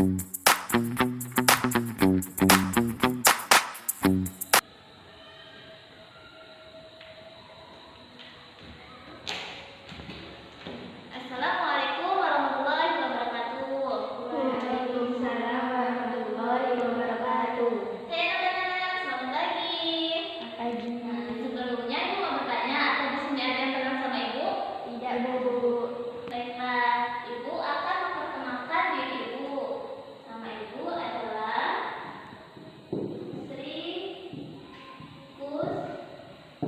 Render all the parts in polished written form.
Assalamualaikum warahmatullahi wabarakatuh. Waalaikumsalam warahmatullahi wabarakatuh. Saya anak-anak, selamat pagi. Nah, sebelumnya ibu mau bertanya, apa di sini ada yang kenal sama ibu? Tidak, Bu. Baiklah, ibu akan memperkenalkan diri ibu. Nama ibu adalah Sri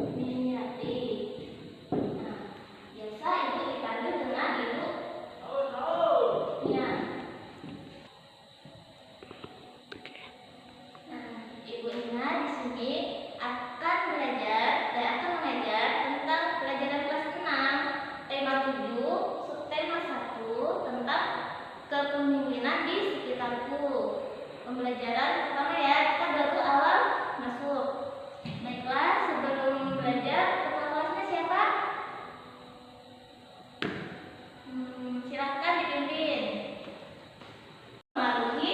Kusmiyati. Nah, biasa ibu dipanggil dengan ibu Nia. Nah, ibu Ina di sini akan belajar dan akan mengajar tentang pelajaran kelas 6, tema 7, subtema 1 tentang kepemimpinan di sekitarku. Pembelajaran pertama ya, kita baru awal masuk. Baiklah, sebelum belajar, ketua kelasnya siapa? Silakan dipimpin. Mempengaruhi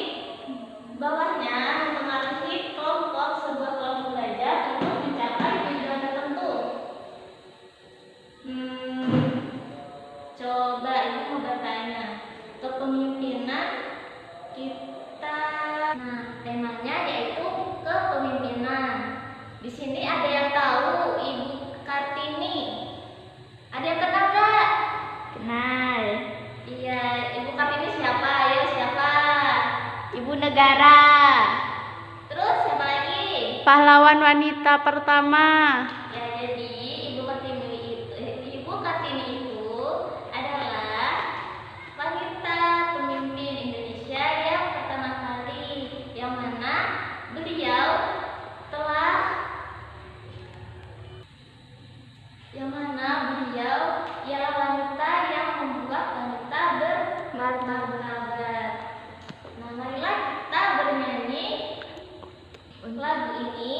bawahnya, mempengaruhi kelompok sebuah kelompok belajar untuk mencapai tujuan tertentu. Coba ibu mau bertanya, kepemimpinan kita. Nah, temanya yaitu kepemimpinan. Di sini ada yang tahu Ibu Kartini? Ada yang kenal nggak? Kenal. Iya, Ibu Kartini siapa? Ayo siapa? Ibu negara. Terus siapa lagi? Pahlawan wanita pertama. Ya, jadi Ibu Kartini itu adalah wanita pemimpin Indonesia yang pertama kali, yang mana beliau ialah wanita yang membuat wanita bermartabat. Nah, marilah kita bernyanyi lagu ini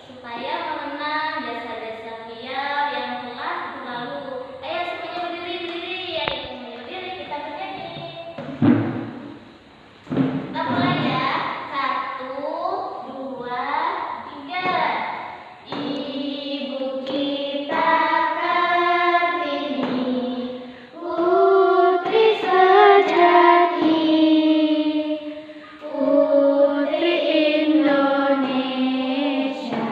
supaya mengenang jasa-jasa beliau yang telah berlalu. Ayo semuanya berdiri. Ayo semuanya berdiri, kita bernyanyi. Kita mulai ya. 1, 2, 3. Ibu kita Kartini, putri sejati, putri Indonesia,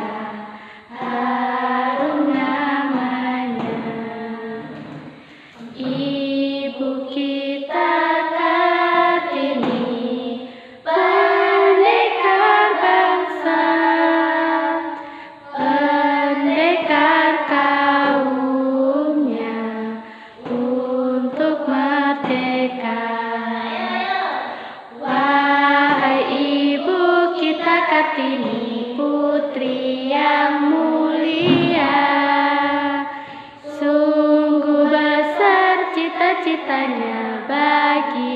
harum namanya. Ibu kita Kartini, pendekar bangsa, pendekar kaumnya untuk merdeka. Wahai ibu kita Kartini, putri yang mulia, sungguh besar cita-citanya bagi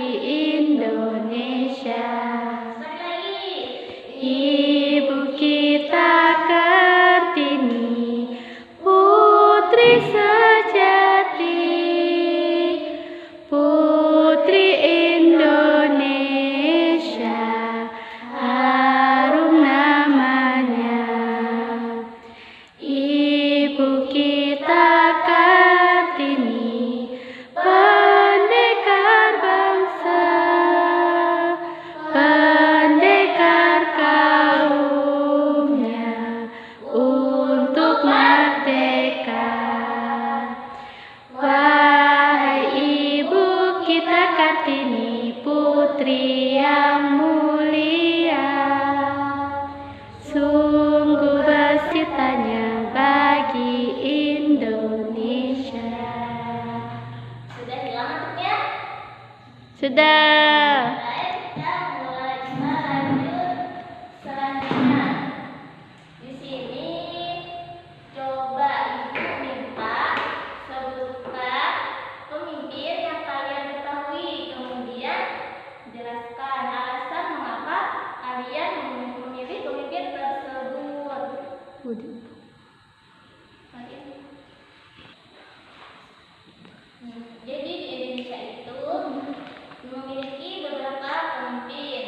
Indonesia. Ibu kita Kartini, putri sejati, putri Indonesia, harum namanya. Ibu kita Kartini, pendekar bangsa, pendekar kaumnya untuk merdeka. Wahai ibu kita Kartini, putri yang mulia, sungguh bersitanya bagi Indonesia. Sudah hilang antuknya? Sudah. Baik, kita mulai lanjut selanjutnya. Di sini coba ibu minta sebutkan pemimpin yang kalian ketahui, kemudian jelaskan alasan mengapa kalian memilih pemimpin tersebut. Jadi di Indonesia itu memiliki beberapa pemimpin.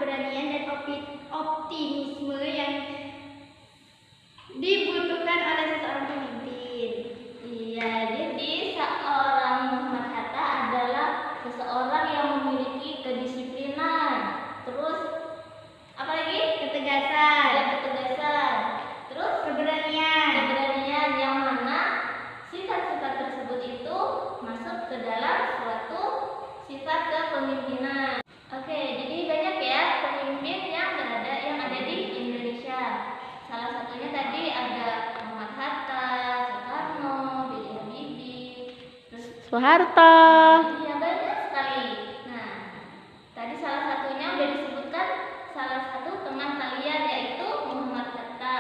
keberanian dan optimisme yang dibutuhkan oleh seorang pemimpin. Iya, jadi seorang Muhammad Hatta adalah seseorang yang memiliki kedisiplinan. Terus apa lagi? Ketegasan, Ada ketegasan. Terus keberanian, yang mana sifat-sifat tersebut itu masuk ke dalam suatu sifat kepemimpinan. Oke, jadi banyak ya pemimpin yang ada di Indonesia. Salah satunya tadi ada Muhammad Hatta, Soekarno, B.J. Habibie, terus Soeharto. iya banyak sekali. Nah, tadi salah satunya udah disebutkan salah satu teman kalian yaitu Muhammad Hatta.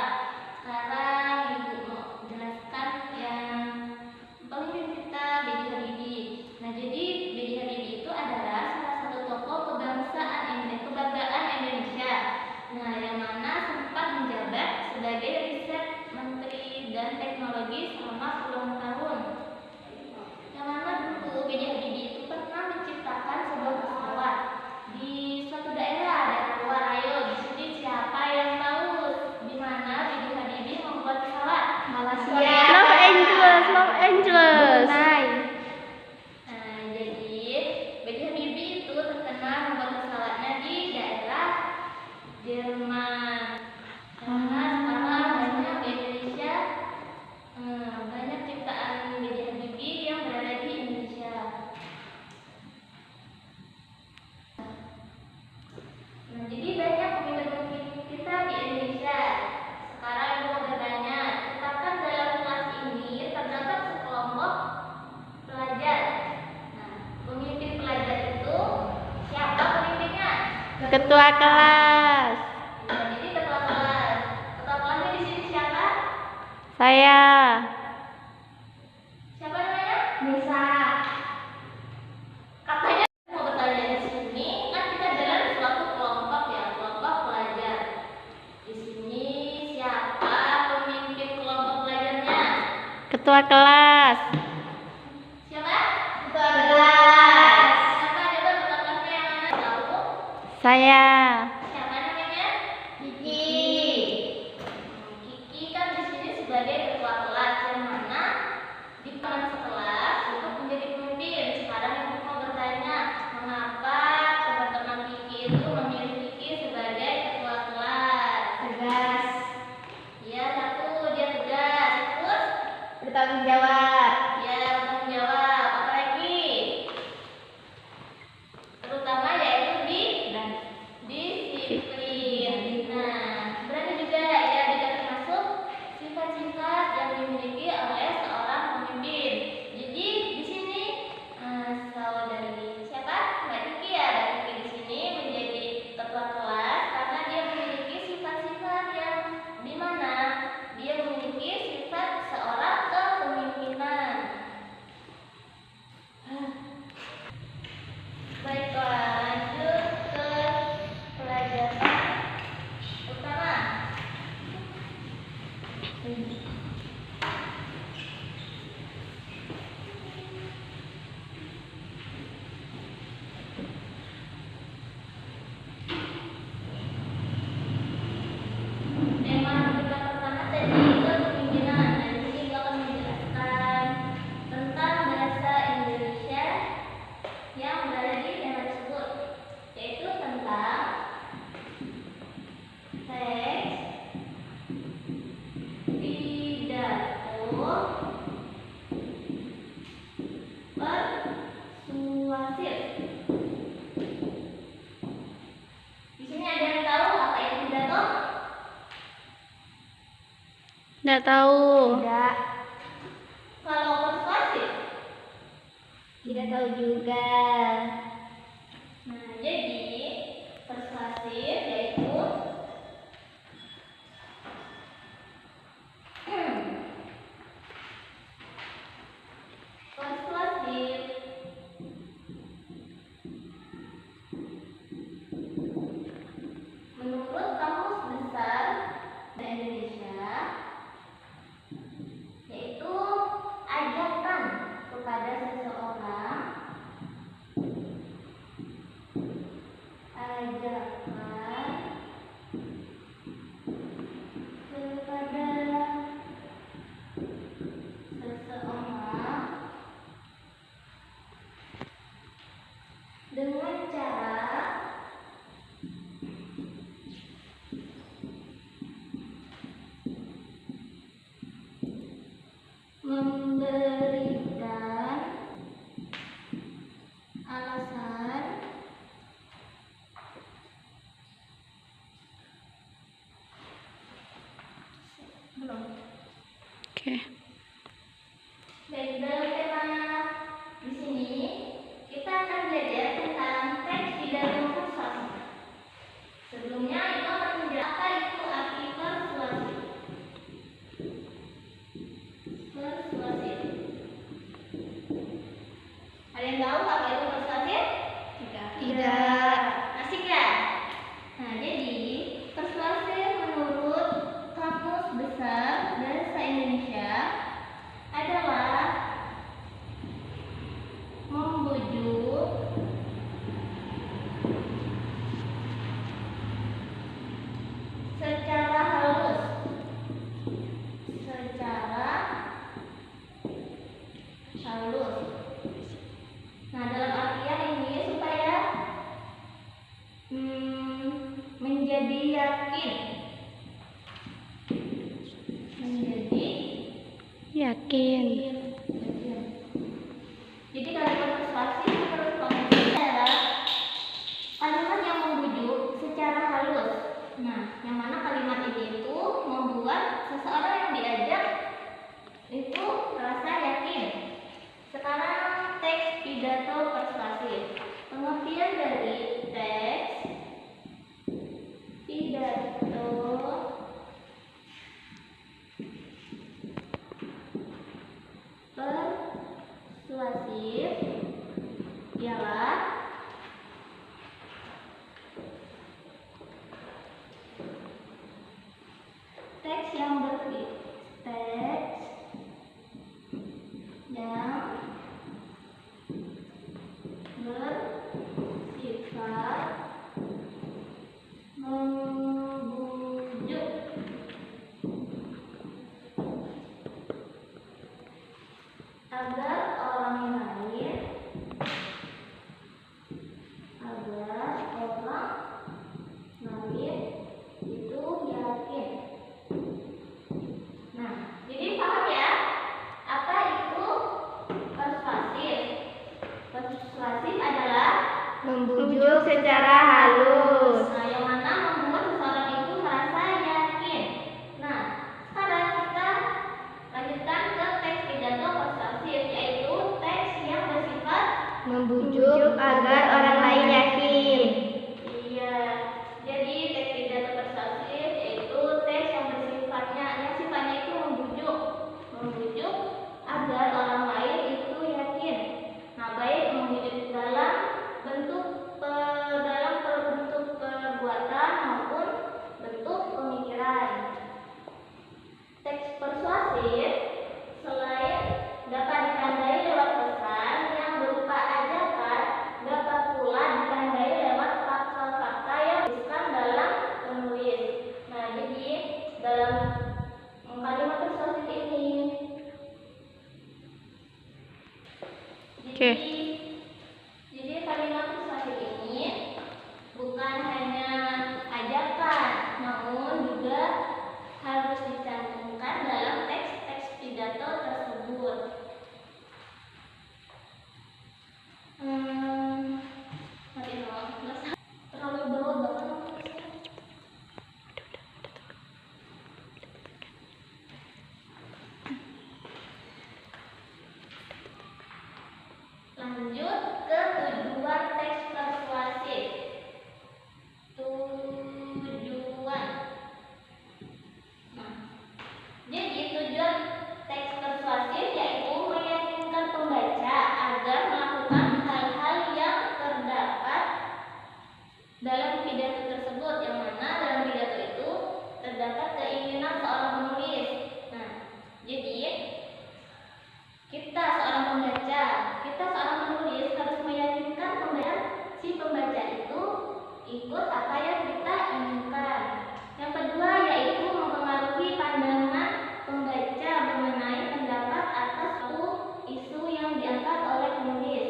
Sekarang Ibu mau jelaskan yang pemimpin kita B.J. Habibie. Nah, jadi B.J. Habibie itu adalah salah satu tokoh kebanggaan Indonesia. Nah, yang mana sempat menjabat sebagai riset menteri dan teknologi selama puluhan tahun. Yang mana dulu B.J. Habibie itu pernah menciptakan sebuah pesawat di suatu daerah luar. Ayo, di sini siapa yang tahu di mana B.J. Habibie membuat pesawat? Malaysia. Los Angeles. Brunei. Nah, jadi B.J. Habibie itu terkenal membuat pesawatnya di daerah Jerman. Karena sekarang banyak di Indonesia, banyak ciptaan B.J. Habibie yang berada di Indonesia. Nah, jadi banyak pemimpin kita di Indonesia. Sekarang Ibu mau bertanya, tetapkan dalam kelas ini terdapat sekelompok pelajar. Nah, pemimpin pelajar itu siapa pemimpinnya? Ketua kelas. Nah, jadi ketua kelas. Ketua kelasnya di sini siapa? Saya. Siapa namanya? Nisa. Katanya mau bertanya di sini, kan kita dalam suatu kelompok ya, kelompok pelajar. Di sini siapa pemimpin kelompok pelajarnya? Ketua kelas. Siapa? Ketua kelas. Siapa coba ketua kelasnya yang mana? Tahu? Saya. Siapa namanya? Kiki. Kiki kan di sini sebagai ketua kelas yang mana di teman sekelas untuk menjadi pemimpin. Sekarang Ibu mau bertanya, mengapa teman-teman Kiki itu memilih Kiki sebagai ketua kelas? Tegas. Ya, satu, dia tegas. Terus? Bertanggung jawab. Ya, bertanggung jawab. Apa lagi? Terutama yaitu disiplin. Nah, berani juga ya, juga termasuk sifat-sifat yang dimiliki oleh seorang pemimpin. Jadi di sini saudari siapa? Mbak Kiki ya. Mbak Kiki di sini menjadi ketua kelas karena dia memiliki sifat-sifat yang dimana dia memiliki sifat seorang kepemimpinan. Baiklah, lanjut ke pelajaran utama. Tema kita pertama tadi kepemimpinan. Nah, di sini Ibu akan menjelaskan tentang bahasa Indonesia yang berada di tema tersebut, yaitu tentang teks, pidato, persuasif. Di sini ada yang tahu apa itu pidato? Nggak tahu. Tidak. Kalau persuasif? Tidak tahu juga. Nah, jadi persuasif yaitu persuasif menurut Kamus Besar Bahasa Indonesia yaitu ajakan kepada seseorang, ajakan Baik, dalam tema di sini kita akan belajar tentang teks pidato persuasi. Sebelumnya itu akan menjelaskan apa itu arti persuasi. Persuasi. Ada yang tahu apa itu persuasi? Tidak. Asik ya? Nah, jadi persuasi menurut Kamus Besar Bahasa Indonesia adalah membujuk secara halus. Nah, dalam artian ini supaya menjadi yakin. Yakin. Jadi kalimat persuasi menurut Kamus adalah kalimat yang membujuk secara halus. Nah, yang mana kalimat ini itu membuat seseorang yang diajak itu merasa yakin. Sekarang teks pidato persuasif. Pengertian dari teks pidato persuasif ialah teks yang bersifat membujuk agar orang lain itu yakin. Nah, jadi paham ya apa itu persuasif? Persuasif adalah Membujuk secara halus. nah, yang mana membuat seseorang itu merasa yakin. Nah, sekarang kita lanjutkan ke teks pidato persuasif, yaitu teks yang bersifat Membujuk agar orang lain yakin. iya. Jadi teks pidato persuasif yaitu teks yang sifatnya itu membujuk agar orang lain itu yakin. Nah, baik membujuk dalam bentuk perbuatan maupun bentuk pemikiran. Teks persuasif selain dapat ditandai lewat pesan yang berupa ajakan, dapat pula ditandai lewat fakta-fakta yang dituliskan dalam penulis. Nah, jadi dalam kalimat persuasif ini jadi kalimat persuasif ini bukan hanya ajakan, namun juga harus dicantumkan dalam teks-teks pidato tersebut. Terlalu bawah banget. Lanjut ke tujuan teks persuasif. Tujuan. Nah, jadi tujuan teks persuasif yaitu meyakinkan pembaca agar melakukan hal-hal yang terdapat dalam pidato tersebut, yang mana dalam pidato itu terdapat keinginan seorang penulis. Nah, jadi kita seorang penulis harus meyakinkan si pembaca itu ikut apa yang kita inginkan. Yang kedua yaitu mempengaruhi pandangan pembaca mengenai pendapat atas suatu isu yang diangkat oleh penulis.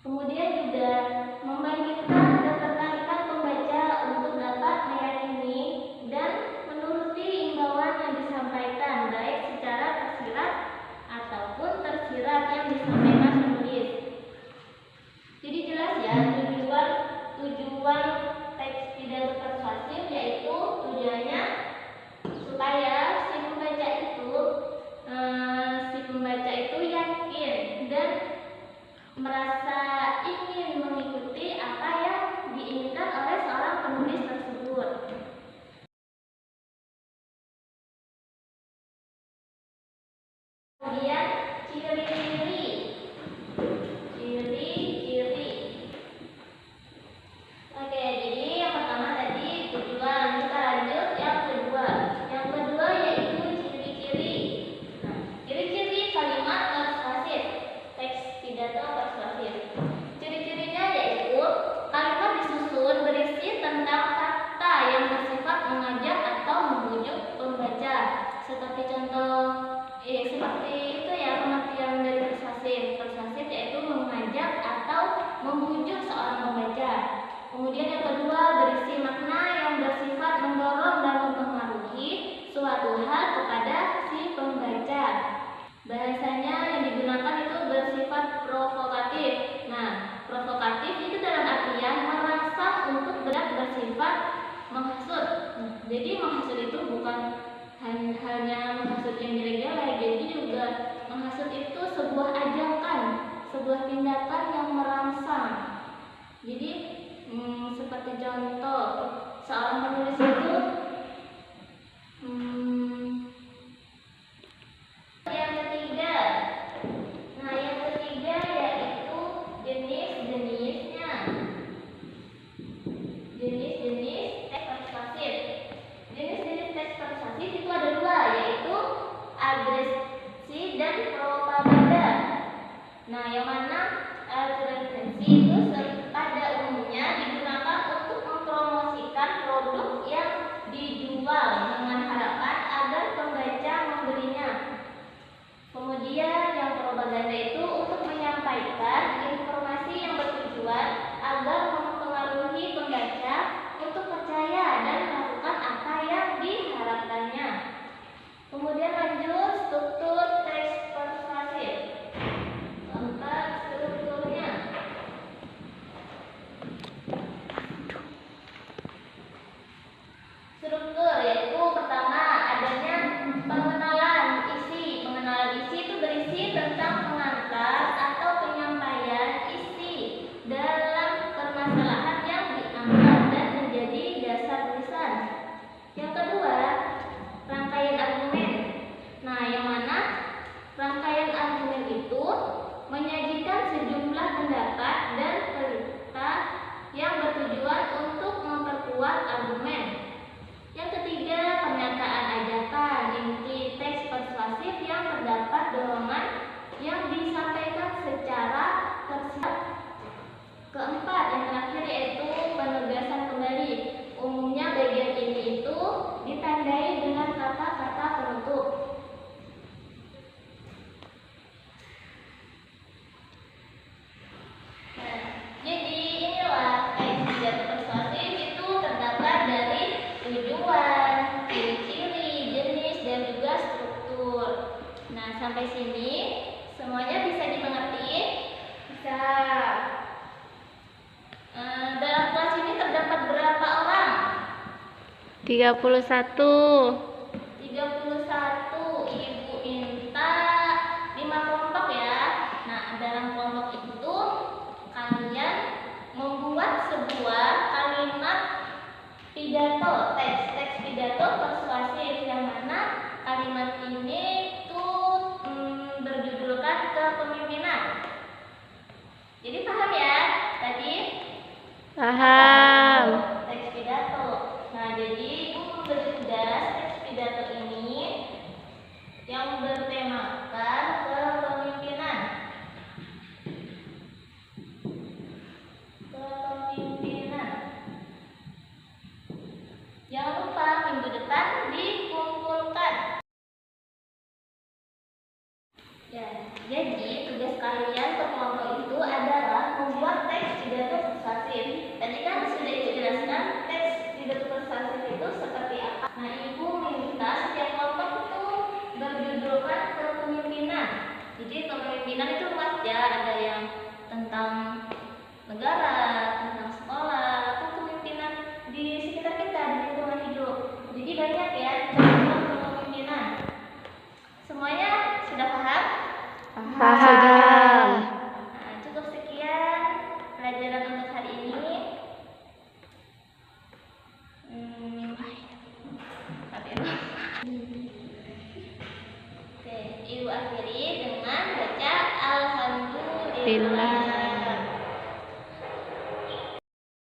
Kemudian juga membangkitkan ketertarikan pembaca untuk dapat meyakini dan menuruti imbauan yang disampaikan, baik secara tersirat ataupun tersirat yang disampaikan penulis. Jadi jelas ya tujuan teks pidato persuasif, yaitu tujuannya supaya si pembaca itu Kemudian yang kedua, berisi makna yang bersifat mendorong dan mempengaruhi suatu hal kepada si pembaca. Bahasanya yang digunakan itu bersifat provokatif. Nah, provokatif itu dalam artian merangsang untuk bersifat menghasut. Jadi menghasut itu bukan hanya menghasut yang jelek-jelek, jadi juga menghasut itu sebuah ajakan, sebuah tindakan yang merangsang. Jadi seperti contoh, seorang penulis itu yang ketiga. Nah, yang ketiga yaitu jenis-jenisnya. Jenis-jenis teks persuasif. Jenis-jenis teks persuasif itu ada dua, yaitu agresi dan propaganda. Nah, yang mana agresi itu pada umumnya digunakan untuk mempromosikan produk yang dijual dengan harapan agar pembaca membelinya. Kemudian yang propaganda itu untuk menyampaikan informasi yang bertujuan agar mempengaruhi pembaca untuk percaya dan melakukan apa yang diharapkannya. Kemudian lanjut struktur teks persuasif. Keempat, strukturnya. Struktur yaitu pertama adanya pengenalan isi. Pengenalan isi itu berisi tentang pengantar atau penyampaian isi dalam permasalahan yang diangkat dan menjadi dasar tulisan. Yang kedua, rangkaian argumen. Nah, yang mana rangkaian argumen itu menyajikan sejumlah pendapat dan cerita yang bertujuan untuk memperkuat argumen. Yang ketiga, pernyataan ajakan. Inti teks persuasif yang terdapat dorongan yang disampaikan secara tersirat. Keempat, yang terakhir yaitu penegasan kembali. Umumnya bagian ini itu ditandai dengan kata-kata penutup. Nah, jadi inilah teks pidato persuasif itu terdapat dari tujuan, ciri-ciri, jenis, dan juga struktur. Nah, sampai sini semuanya bisa dimengerti? Bisa. Dalam kelas ini terdapat berapa orang? 31. 31. Ibu minta 5 kelompok ya. Nah, dalam kelompok itu kalian membuat sebuah kalimat pidato, teks pidato persuasif, yang mana kalimat ini tuh berjudulkan kepemimpinan. Jadi paham ya tadi? Paham.